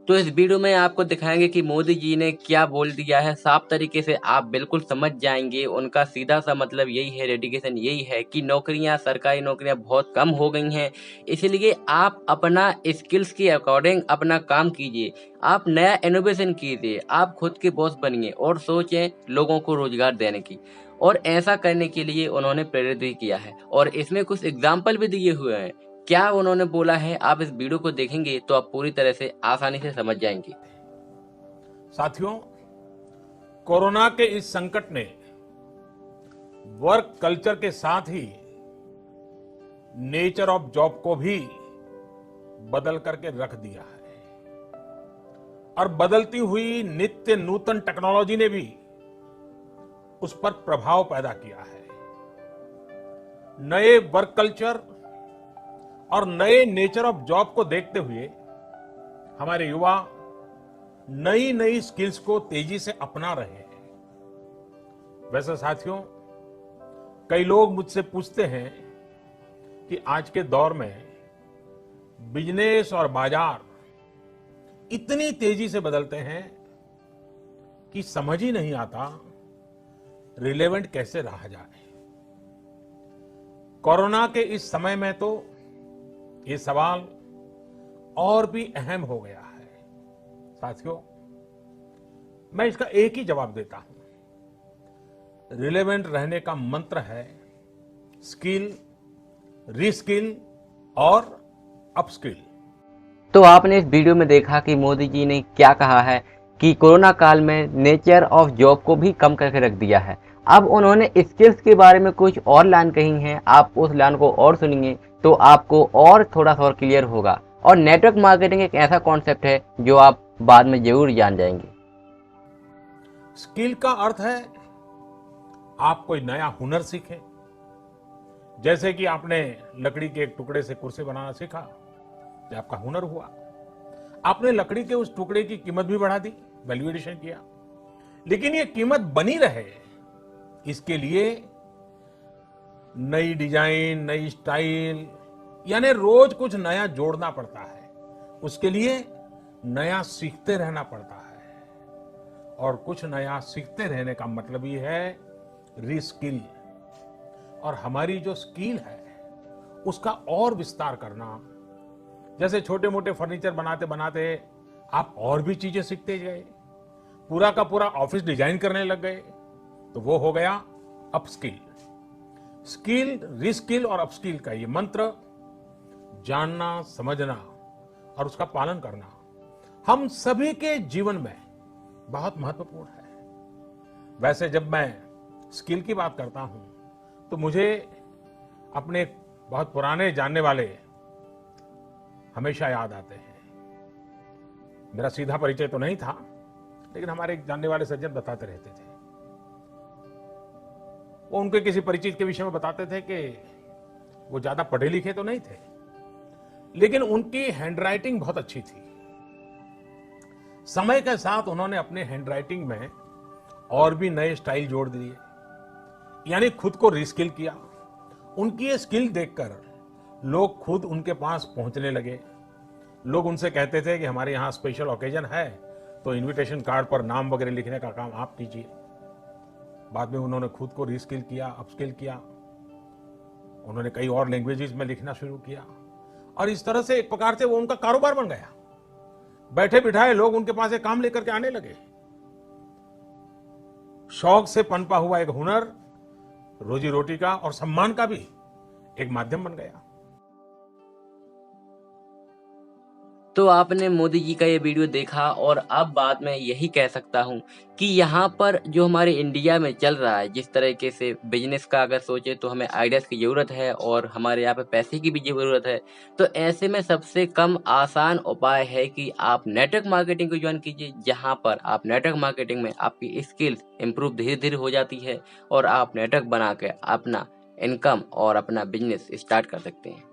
तो इस वीडियो में आपको दिखाएंगे कि मोदी जी ने क्या बोल दिया है। साफ तरीके से आप बिल्कुल समझ जाएंगे। उनका सीधा सा मतलब यही है, डेडिकेशन यही है कि नौकरियां, सरकारी नौकरियां बहुत कम हो गई हैं, इसलिए आप अपना स्किल्स के अकॉर्डिंग अपना काम कीजिए। आप नया इनोवेशन कीजिए, आप खुद के बॉस बनिए और सोचें लोगों को रोजगार देने की। और ऐसा करने के लिए उन्होंने प्रेरित भी किया है और इसमें कुछ एग्जाम्पल भी दिए हुए हैं। क्या उन्होंने बोला है, आप इस वीडियो को देखेंगे तो आप पूरी तरह से आसानी से समझ जाएंगे। साथियों, कोरोना के इस संकट ने वर्क कल्चर के साथ ही नेचर ऑफ जॉब को भी बदल करके रख दिया है और बदलती हुई नित्य नूतन टेक्नोलॉजी ने भी उस पर प्रभाव पैदा किया है। नए वर्क कल्चर और नए नेचर ऑफ जॉब को देखते हुए हमारे युवा नई नई स्किल्स को तेजी से अपना रहे हैं। वैसे साथियों, कई लोग मुझसे पूछते हैं कि आज के दौर में बिजनेस और बाजार इतनी तेजी से बदलते हैं कि समझ ही नहीं आता रिलेवेंट कैसे रहा जाए। कोरोना के इस समय में तो ये सवाल और भी अहम हो गया है। साथियों, मैं इसका एक ही जवाब देता हूं। रिलेवेंट रहने का मंत्र है स्किल, रीस्किल और अपस्किल। तो आपने इस वीडियो में देखा कि मोदी जी ने क्या कहा है कि कोरोना काल में नेचर ऑफ जॉब को भी कम करके रख दिया है। अब उन्होंने स्किल्स के बारे में कुछ और लाइन कही है, आप उस लाइन को और सुनिए तो आपको और थोड़ा सा और क्लियर होगा। और नेटवर्क मार्केटिंग एक ऐसा कॉन्सेप्ट है जो आप बाद में जरूर जान जाएंगे। स्किल का अर्थ है आप कोई नया हुनर सीखें। जैसे कि आपने लकड़ी के एक टुकड़े से कुर्सी बनाना सीखा, ये आपका हुनर हुआ। आपने लकड़ी के उस टुकड़े की कीमत भी बढ़ा दी, वैल्यू एडिशन किया। लेकिन ये कीमत बनी रहे, इसके लिए नई डिजाइन, नई स्टाइल, यानी रोज कुछ नया जोड़ना पड़ता है। उसके लिए नया सीखते रहना पड़ता है। और कुछ नया सीखते रहने का मतलब ही है रीस्किल। और हमारी जो स्किल है उसका और विस्तार करना। जैसे छोटे मोटे फर्नीचर बनाते बनाते आप और भी चीजें सीखते गए, पूरा का पूरा ऑफिस डिजाइन करने लग गए, तो वो हो गया अपस्किल। स्किल, रीस्किल और अपस्किल का ये मंत्र जानना, समझना और उसका पालन करना हम सभी के जीवन में बहुत महत्वपूर्ण है। वैसे जब मैं स्किल की बात करता हूं तो मुझे अपने बहुत पुराने जानने वाले हमेशा याद आते हैं। मेरा सीधा परिचय तो नहीं था, लेकिन हमारे एक जानने वाले सज्जन बताते रहते थे। वो उनके किसी परिचित के विषय में बताते थे कि वो ज्यादा पढ़े लिखे तो नहीं थे, लेकिन उनकी हैंडराइटिंग बहुत अच्छी थी। समय के साथ उन्होंने अपने हैंडराइटिंग में और भी नए स्टाइल जोड़ दिए, यानी खुद को रीस्किल किया। उनकी ये स्किल देखकर लोग खुद उनके पास पहुंचने लगे। लोग उनसे कहते थे कि हमारे यहाँ स्पेशल ओकेजन है तो इनविटेशन कार्ड पर नाम वगैरह लिखने का काम आप कीजिए। बाद में उन्होंने खुद को रीस्किल किया, अपस्किल किया। उन्होंने कई और लैंग्वेजेस में लिखना शुरू किया और इस तरह से एक प्रकार से वो उनका कारोबार बन गया। बैठे बिठाए लोग उनके पास एक काम लेकर के आने लगे। शौक से पनपा हुआ एक हुनर रोजी रोटी का और सम्मान का भी एक माध्यम बन गया। तो आपने मोदी जी का ये वीडियो देखा और अब बाद में यही कह सकता हूँ कि यहाँ पर जो हमारे इंडिया में चल रहा है, जिस तरीके से बिजनेस का अगर सोचे तो हमें आइडियाज की ज़रूरत है और हमारे यहाँ पे पैसे की भी ज़रूरत है। तो ऐसे में सबसे कम आसान उपाय है कि आप नेटवर्क मार्केटिंग को ज्वाइन कीजिए, जहाँ पर आप नेटवर्क मार्केटिंग में आपकी स्किल्स इम्प्रूव धीरे धीरे हो जाती है और आप नेटवर्क बना के अपना इनकम और अपना बिजनेस स्टार्ट कर सकते हैं।